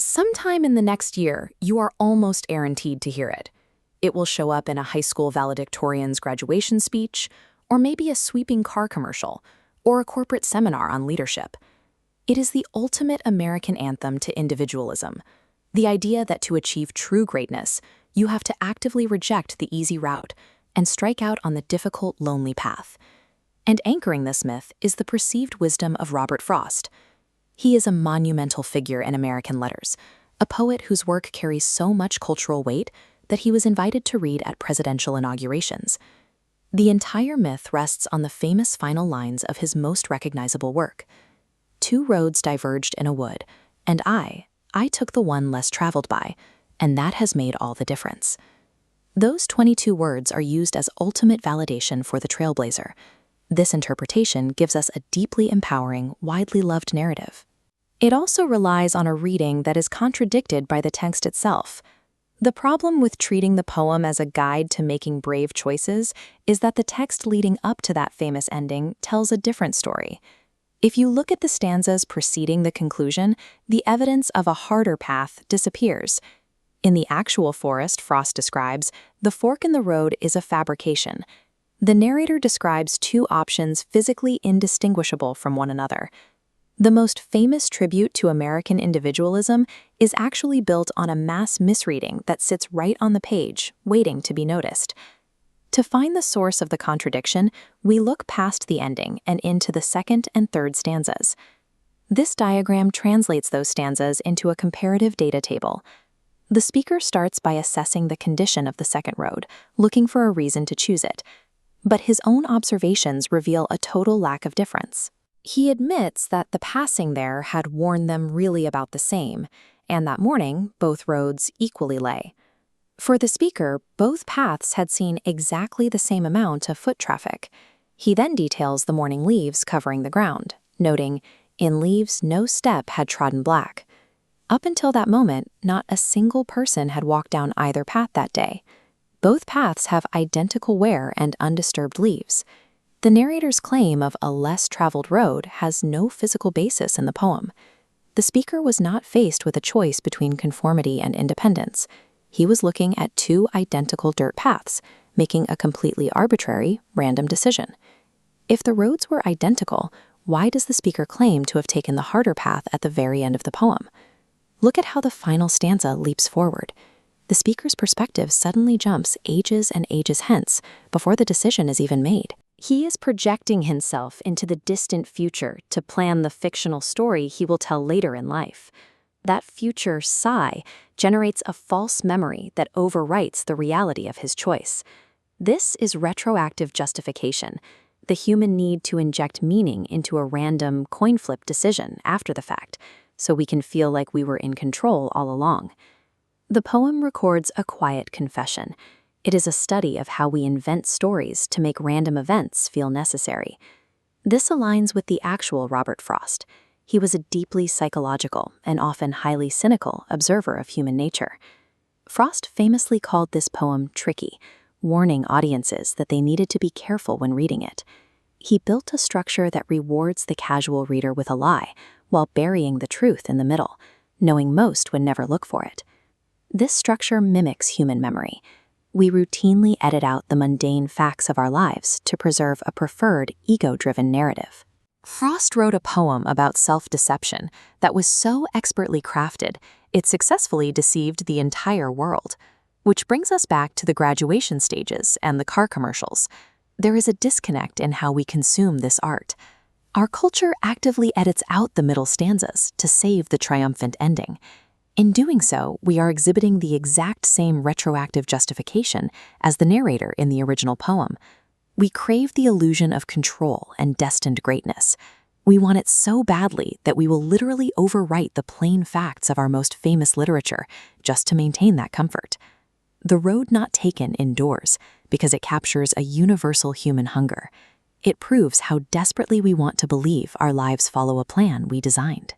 Sometime in the next year, you are almost guaranteed to hear it. It will show up in a high school valedictorian's graduation speech, or maybe a sweeping car commercial, or a corporate seminar on leadership. It is the ultimate American anthem to individualism, the idea that to achieve true greatness, you have to actively reject the easy route and strike out on the difficult, lonely path. And anchoring this myth is the perceived wisdom of Robert Frost. He is a monumental figure in American letters, a poet whose work carries so much cultural weight that he was invited to read at presidential inaugurations. The entire myth rests on the famous final lines of his most recognizable work. Two roads diverged in a wood, and I took the one less traveled by, and that has made all the difference. Those 22 words are used as ultimate validation for the trailblazer. This interpretation gives us a deeply empowering, widely loved narrative. It also relies on a reading that is contradicted by the text itself. The problem with treating the poem as a guide to making brave choices is that the text leading up to that famous ending tells a different story. If you look at the stanzas preceding the conclusion, the evidence of a harder path disappears. In the actual forest Frost describes, the fork in the road is a fabrication. The narrator describes two options physically indistinguishable from one another. The most famous tribute to American individualism is actually built on a mass misreading that sits right on the page, waiting to be noticed. To find the source of the contradiction, we look past the ending and into the second and third stanzas. This diagram translates those stanzas into a comparative data table. The speaker starts by assessing the condition of the second road, looking for a reason to choose it. But his own observations reveal a total lack of difference. He admits that the passing there had warned them really about the same, and that morning, both roads equally lay. For the speaker, both paths had seen exactly the same amount of foot traffic. He then details the morning leaves covering the ground, noting, "In leaves no step had trodden black." Up until that moment, not a single person had walked down either path that day. Both paths have identical wear and undisturbed leaves. The narrator's claim of a less traveled road has no physical basis in the poem. The speaker was not faced with a choice between conformity and independence. He was looking at two identical dirt paths, making a completely arbitrary, random decision. If the roads were identical, why does the speaker claim to have taken the harder path at the very end of the poem? Look at how the final stanza leaps forward. The speaker's perspective suddenly jumps ages and ages hence, before the decision is even made. He is projecting himself into the distant future to plan the fictional story he will tell later in life. That future sigh generates a false memory that overwrites the reality of his choice. This is retroactive justification, the human need to inject meaning into a random coin flip decision after the fact, so we can feel like we were in control all along. The poem records a quiet confession. It is a study of how we invent stories to make random events feel necessary. This aligns with the actual Robert Frost. He was a deeply psychological and often highly cynical observer of human nature. Frost famously called this poem tricky, warning audiences that they needed to be careful when reading it. He built a structure that rewards the casual reader with a lie, while burying the truth in the middle, knowing most would never look for it. This structure mimics human memory. We routinely edit out the mundane facts of our lives to preserve a preferred, ego-driven narrative. Frost wrote a poem about self-deception that was so expertly crafted, it successfully deceived the entire world. Which brings us back to the graduation stages and the car commercials. There is a disconnect in how we consume this art. Our culture actively edits out the middle stanzas to save the triumphant ending. In doing so, we are exhibiting the exact same retroactive justification as the narrator in the original poem. We crave the illusion of control and destined greatness. We want it so badly that we will literally overwrite the plain facts of our most famous literature just to maintain that comfort. The road not taken endures because it captures a universal human hunger. It proves how desperately we want to believe our lives follow a plan we designed.